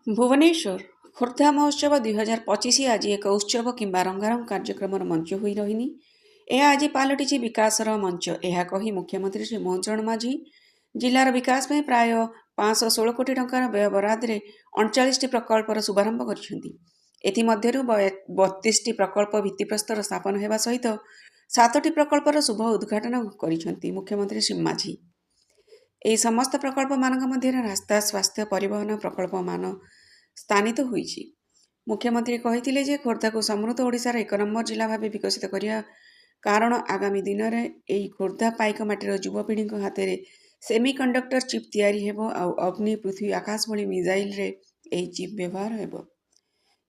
ଭୁବନେଶ୍ୱର ଖୋର୍ଦ୍ଧା ମହୋତ୍ସବ 2025 ଆଜି ଏକ ଉତ୍ସବ କିମ୍ବା ରଙ୍ଗାରଙ୍ଗ କାର୍ଯ୍ୟକ୍ରମର ମଞ୍ଚ ହୋଇ ରହିନି। ଏହା ଆଜି ପାଲଟିଛି ବିକାଶର ମଞ୍ଚ। ଏହା କହି ମୁଖ୍ୟମନ୍ତ୍ରୀ ଶ୍ରୀ ମୋହନ ଚରଣ ମାଝୀ ଜିଲ୍ଲାର ବିକାଶ ପାଇଁ ପ୍ରାୟ 516 କୋଟି ଟଙ୍କାର ବ୍ୟୟବରାଦରେ 39ଟି ପ୍ରକଳ୍ପର ଶୁଭାରମ୍ଭ କରିଛନ୍ତି। ଏଥିମଧ୍ୟରୁ 32ଟି ପ୍ରକଳ୍ପ ଭିତ୍ତିପ୍ରସ୍ତର ସ୍ଥାପନ ହେବା ସହିତ 7ଟି ପ୍ରକଳ୍ପର ଶୁଭ ଉଦ୍ଘାଟନ କରିଛନ୍ତି ମୁଖ୍ୟମନ୍ତ୍ରୀ ଶ୍ରୀ ମାଝୀ। ଏହି ସମସ୍ତ ପ୍ରକଳ୍ପମାନଙ୍କ ମଧ୍ୟରେ ରାସ୍ତା, ସ୍ୱାସ୍ଥ୍ୟ, ପରିବହନ ପ୍ରକଳ୍ପମାନ ସ୍ଥାନିତ ହୋଇଛି। ମୁଖ୍ୟମନ୍ତ୍ରୀ କହିଥିଲେ ଯେ ଖୋର୍ଦ୍ଧାକୁ ସମୃଦ୍ଧ ଓଡ଼ିଶାର 1 ନମ୍ବର ଜିଲ୍ଲା ଭାବେ ବିକଶିତ କରିବା କାରଣ ଆଗାମୀ ଦିନରେ ଏହି ଖୋର୍ଦ୍ଧା ପାଇକମାଟିର ଯୁବପିଢ଼ିଙ୍କ ହାତରେ ସେମିକଣ୍ଡକ୍ଟର ଚିପ୍ ତିଆରି ହେବ ଆଉ ଅଗ୍ନି, ପୃଥ୍ୱୀ, ଆକାଶ ଭଳି ମିସାଇଲରେ ଏହି ଚିପ୍ ବ୍ୟବହାର ହେବ।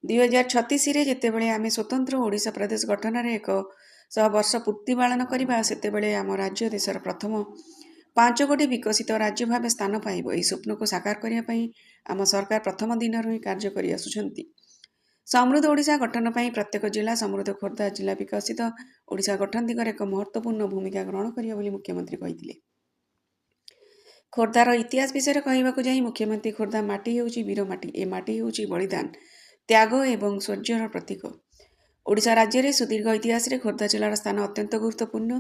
2036ରେ ଯେତେବେଳେ ଆମେ ସ୍ୱତନ୍ତ୍ର ଓଡ଼ିଶା ପ୍ରଦେଶ ଗଠନରେ 100 ବର୍ଷ ପୂର୍ତ୍ତି ପାଳନ କରିବା, ସେତେବେଳେ ଆମ ରାଜ୍ୟ ଦେଶର ପ୍ରଥମ 5 କୋଟି ବିକଶିତ ରାଜ୍ୟ ଭାବେ ସ୍ଥାନ ପାଇବ। ଏହି ସ୍ୱପ୍ନକୁ ସାକାର କରିବା ପାଇଁ ଆମ ସରକାର ପ୍ରଥମ ଦିନରୁ ହିଁ କାର୍ଯ୍ୟ କରି ଆସୁଛନ୍ତି। ସମୃଦ୍ଧ ଓଡ଼ିଶା ଗଠନ ପାଇଁ ପ୍ରତ୍ୟେକ ଜିଲ୍ଲା ସମୃଦ୍ଧ ଖୋର୍ଦ୍ଧା ଜିଲ୍ଲା ବିକଶିତ ଓଡ଼ିଶା ଗଠନ ଦିଗରେ ଏକ ମହତ୍ତ୍ୱପୂର୍ଣ୍ଣ ଭୂମିକା ଗ୍ରହଣ କରିବ ବୋଲି ମୁଖ୍ୟମନ୍ତ୍ରୀ କହିଥିଲେ। ଖୋର୍ଦ୍ଧାର ଇତିହାସ ବିଷୟରେ କହିବାକୁ ଯାଇ ମୁଖ୍ୟମନ୍ତ୍ରୀ ଖୋର୍ଦ୍ଧା ମାଟି ହେଉଛି ବୀର ମାଟି। ଏ ମାଟି ହେଉଛି ବଳିଦାନ, ତ୍ୟାଗ ଏବଂ ଶୌର୍ଯ୍ୟର ପ୍ରତୀକ। ଓଡ଼ିଶା ରାଜ୍ୟରେ ସୁଦୀର୍ଘ ଇତିହାସରେ ଖୋର୍ଦ୍ଧା ଜିଲ୍ଲାର ସ୍ଥାନ ଅତ୍ୟନ୍ତ ଗୁରୁତ୍ୱପୂର୍ଣ୍ଣ।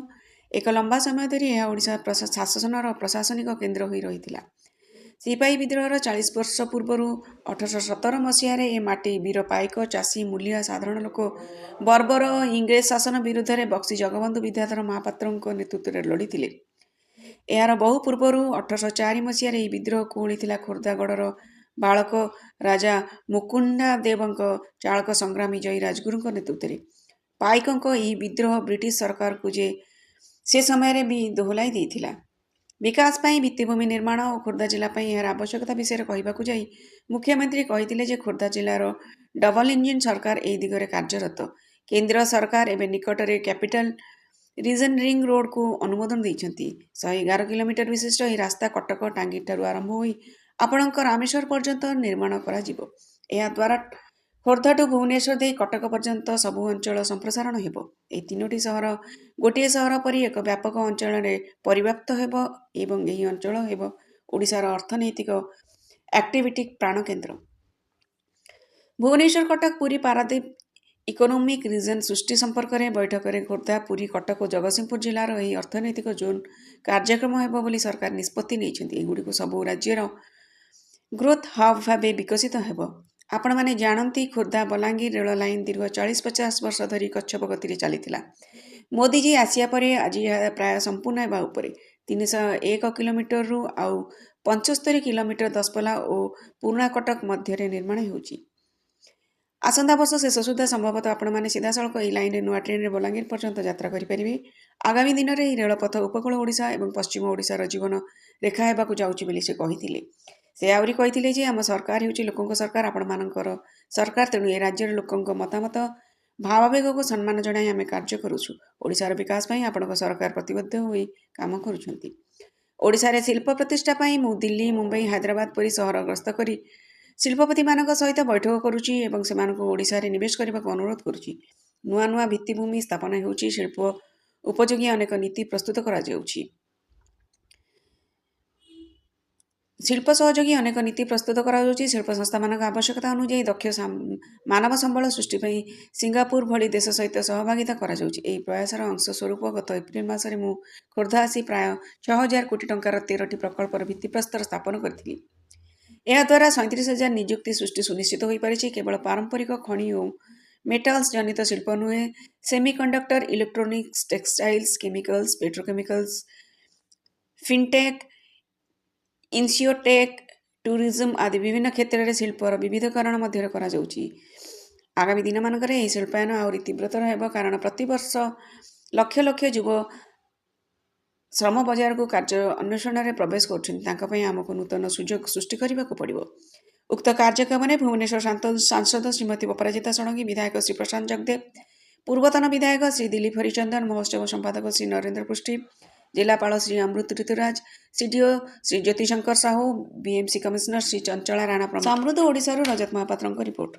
ଏକ ଲମ୍ବା ସମୟ ଧରି ଏହା ଓଡ଼ିଶା ଶାସନର ପ୍ରଶାସନିକ କେନ୍ଦ୍ର ହୋଇ ରହିଥିଲା। ସିପାହୀ ବିଦ୍ରୋହର 40 ବର୍ଷ ପୂର୍ବରୁ 1817 ମସିହାରେ ଏ ମାଟି ବୀର ପାଇକ, ଚାଷୀ, ମୂଲିଆ, ସାଧାରଣ ଲୋକ ବର୍ବର ଇଂରେଜ ଶାସନ ବିରୁଦ୍ଧରେ ବକ୍ସି ଜଗବନ୍ଧୁ ବିଦ୍ୟାଧର ମହାପାତ୍ରଙ୍କ ନେତୃତ୍ୱରେ ଲଢ଼ିଥିଲେ। ଏହାର ବହୁ ପୂର୍ବରୁ 1804 ମସିହାରେ ଏହି ବିଦ୍ରୋହକୁ ଓଳିଥିଲା ଖୋର୍ଦ୍ଧାଗଡ଼ର ବାଳକ ରାଜା ମୁକୁନ୍ଦାଦେବଙ୍କ ଚାଳକ ସଂଗ୍ରାମୀ ଜୟୀ ରାଜଗୁରୁଙ୍କ ନେତୃତ୍ୱରେ। ପାଇକଙ୍କ ଏହି ବିଦ୍ରୋହ ବ୍ରିଟିଶ ସରକାରକୁ ସେ ସମୟରେ ବି ଦୋହଲାଇ ଦେଇଥିଲା। ବିକାଶ ପାଇଁ ଭିତ୍ତିଭୂମି ନିର୍ମାଣ ଓ ଖୋର୍ଦ୍ଧା ଜିଲ୍ଲା ପାଇଁ ଏହାର ଆବଶ୍ୟକତା ବିଷୟରେ କହିବାକୁ ଯାଇ ମୁଖ୍ୟମନ୍ତ୍ରୀ କହିଥିଲେ ଯେ ଖୋର୍ଦ୍ଧା ଜିଲ୍ଲାର ଡବଲ ଇଞ୍ଜିନ ସରକାର ଏହି ଦିଗରେ କାର୍ଯ୍ୟରତ। କେନ୍ଦ୍ର ସରକାର ଏବେ ନିକଟରେ କ୍ୟାପିଟାଲ ରିଜନ ରିଙ୍ଗ ରୋଡକୁ ଅନୁମୋଦନ ଦେଇଛନ୍ତି। 111 କିଲୋମିଟର ବିଶିଷ୍ଟ ଏହି ରାସ୍ତା କଟକ ଟାଙ୍ଗୀଠାରୁ ଆରମ୍ଭ ହୋଇ ଆପଣଙ୍କ ରାମେଶ୍ୱର ପର୍ଯ୍ୟନ୍ତ ନିର୍ମାଣ କରାଯିବ। ଏହାଦ୍ୱାରା ଖୋର୍ଦ୍ଧାଠୁ ଭୁବନେଶ୍ୱର ଦେଇ କଟକ ପର୍ଯ୍ୟନ୍ତ ସବୁ ଅଞ୍ଚଳ ସମ୍ପ୍ରସାରଣ ହେବ। ଏହି 3ଟି ସହର ଗୋଟିଏ ସହର ପରି ଏକ ବ୍ୟାପକ ଅଞ୍ଚଳରେ ପରିବ୍ୟାପ୍ତ ହେବ ଏବଂ ଏହି ଅଞ୍ଚଳ ହେବ ଓଡ଼ିଶାର ଅର୍ଥନୈତିକ ଆକ୍ଟିଭିଟି ପ୍ରାଣକେନ୍ଦ୍ର। ଭୁବନେଶ୍ୱର, କଟକ, ପୁରୀ, ପାରାଦୀପ ଇକୋନୋମିକ୍ ରିଜନ ସୃଷ୍ଟି ସମ୍ପର୍କରେ ବୈଠକରେ ଖୋର୍ଦ୍ଧା, ପୁରୀ, କଟକ ଓ ଜଗତସିଂହପୁର ଜିଲ୍ଲାର ଏହି ଅର୍ଥନୈତିକ ଜୋନ୍ କାର୍ଯ୍ୟକ୍ରମ ହେବ ବୋଲି ସରକାର ନିଷ୍ପତ୍ତି ନେଇଛନ୍ତି। ଏଗୁଡ଼ିକୁ ସବୁ ରାଜ୍ୟର ଗ୍ରୋଥ ହବ୍ ଭାବେ ବିକଶିତ ହେବ। ଆପଣମାନେ ଜାଣନ୍ତି, ଖୋର୍ଦ୍ଧା ବଲାଙ୍ଗୀର ରେଳ ଲାଇନ ଦୀର୍ଘ 40-50 ବର୍ଷ ଧରି କଚ୍ଛପ ଗତିରେ ଚାଲିଥିଲା। ମୋଦିଜୀ ଆସିବା ପରେ ଆଜି ଏହା ପ୍ରାୟ ସମ୍ପୂର୍ଣ୍ଣ ହେବା ଉପରେ। 301 କିଲୋମିଟରରୁ ଆଉ 75 କିଲୋମିଟର ଦଶପଲ୍ଲା ଓ ପୁରୁଣା କଟକ ମଧ୍ୟରେ ନିର୍ମାଣ ହେଉଛି। ଆସନ୍ତା ବର୍ଷ ଶେଷ ସୁଦ୍ଧା ସମ୍ଭବତଃ ଆପଣମାନେ ସିଧାସଳଖ ଏହି ଲାଇନରେ ନୂଆ ଟ୍ରେନରେ ବଲାଙ୍ଗୀର ପର୍ଯ୍ୟନ୍ତ ଯାତ୍ରା କରିପାରିବେ। ଆଗାମୀ ଦିନରେ ଏହି ରେଳପଥ ଉପକୂଳ ଓଡ଼ିଶା ଏବଂ ପଶ୍ଚିମ ଓଡ଼ିଶାର ଜୀବନ ରେଖା ହେବାକୁ ଯାଉଛି ବୋଲି ସେ କହିଥିଲେ। ସେ ଆହୁରି କହିଥିଲେ ଯେ ଆମ ସରକାର ହେଉଛି ଲୋକଙ୍କ ସରକାର, ଆପଣମାନଙ୍କର ସରକାର। ତେଣୁ ଏ ରାଜ୍ୟର ଲୋକଙ୍କ ମତାମତ, ଭାବାବେଗକୁ ସମ୍ମାନ ଜଣାଇ ଆମେ କାର୍ଯ୍ୟ କରୁଛୁ। ଓଡ଼ିଶାର ବିକାଶ ପାଇଁ ଆପଣଙ୍କ ସରକାର ପ୍ରତିବଦ୍ଧ ହୋଇ କାମ କରୁଛନ୍ତି। ଓଡ଼ିଶାରେ ଶିଳ୍ପ ପ୍ରତିଷ୍ଠା ପାଇଁ ମୁଁ ଦିଲ୍ଲୀ, ମୁମ୍ବାଇ, ହାଇଦ୍ରାବାଦ ପରି ସହର ଗସ୍ତ କରି ଶିଳ୍ପପତିମାନଙ୍କ ସହିତ ବୈଠକ କରୁଛି ଏବଂ ସେମାନଙ୍କୁ ଓଡ଼ିଶାରେ ନିବେଶ କରିବାକୁ ଅନୁରୋଧ କରୁଛି। ନୂଆ ନୂଆ ଭିତ୍ତିଭୂମି ସ୍ଥାପନ ହେଉଛି, ଶିଳ୍ପ ଉପଯୋଗୀ ଅନେକ ନୀତି ପ୍ରସ୍ତୁତ କରାଯାଉଛି। ଶିଳ୍ପ ସହଯୋଗୀ ଅନେକ ନୀତି ପ୍ରସ୍ତୁତ କରାଯାଉଛି। ଶିଳ୍ପ ସଂସ୍ଥାମାନଙ୍କ ଆବଶ୍ୟକତା ଅନୁଯାୟୀ ଦକ୍ଷ ମାନବ ସମ୍ବଳ ସୃଷ୍ଟି ପାଇଁ ସିଙ୍ଗାପୁର ଭଳି ଦେଶ ସହିତ ସହଭାଗିତା କରାଯାଉଛି। ଏହି ପ୍ରୟାସର ଅଂଶ ସ୍ୱରୂପ ଗତ ଏପ୍ରିଲ ମାସରେ ମୁଁ ଖୋର୍ଦ୍ଧା ଆସି ପ୍ରାୟ 6,000 କୋଟି ଟଙ୍କାର 13ଟି ପ୍ରକଳ୍ପର ଭିତ୍ତିପ୍ରସ୍ତର ସ୍ଥାପନ କରିଥିଲି। ଏହାଦ୍ୱାରା 37,000 ନିଯୁକ୍ତି ସୃଷ୍ଟି ସୁନିଶ୍ଚିତ ହୋଇପାରିଛି। କେବଳ ପାରମ୍ପରିକ ଖଣି ଓ ମେଟାଲ୍ସ ଜନିତ ଶିଳ୍ପ ନୁହେଁ, semiconductor, electronics, textiles, chemicals, petrochemicals, fintech, insurtech, tourism ଆଦି ବିଭିନ୍ନ କ୍ଷେତ୍ରରେ ଶିଳ୍ପର ବିବିଧକରଣ ମଧ୍ୟରେ କରାଯାଉଛି। ଆଗାମୀ ଦିନମାନଙ୍କରେ ଏହି ଶିଳ୍ପାୟନ ଆହୁରି ତୀବ୍ରତର ହେବ, କାରଣ ପ୍ରତିବର୍ଷ ଲକ୍ଷ ଲକ୍ଷ ଯୁବ ଶ୍ରମ ବଜାରକୁ କାର୍ଯ୍ୟ ଅନ୍ୱେଷଣରେ ପ୍ରବେଶ କରୁଛନ୍ତି। ତାଙ୍କ ପାଇଁ ଆମକୁ ନୂତନ ସୁଯୋଗ ସୃଷ୍ଟି କରିବାକୁ ପଡ଼ିବ। ଉକ୍ତ କାର୍ଯ୍ୟକ୍ରମରେ ଭୁବନେଶ୍ୱର ସାଂସଦ ଶ୍ରୀମତୀ ଅପରାଜିତା ଷଡ଼ଙ୍ଗୀ, ବିଧାୟକ ଶ୍ରୀ ପ୍ରଶାନ୍ତ ଜଗଦେବ, ପୂର୍ବତନ ବିଧାୟକ ଶ୍ରୀ ଦିଲ୍ଲୀପ ହରିଚନ୍ଦନ, ମହୋତ୍ସବ ସମ୍ପାଦକ ଶ୍ରୀ ନରେନ୍ଦ୍ର ପୃଷ୍ଟି, ଜିଲ୍ଲାପାଳ Shri Amrit Ruturaj, CDO Shri Jyotishankar Sahu, BMC commissioner Shri Chanchala Rana ପ୍ରମୁଖ। ସମୃଦ୍ଧ ଓଡ଼ିଶାରୁ ରଜତ ମହାପାତ୍ରଙ୍କ ରିପୋର୍ଟ।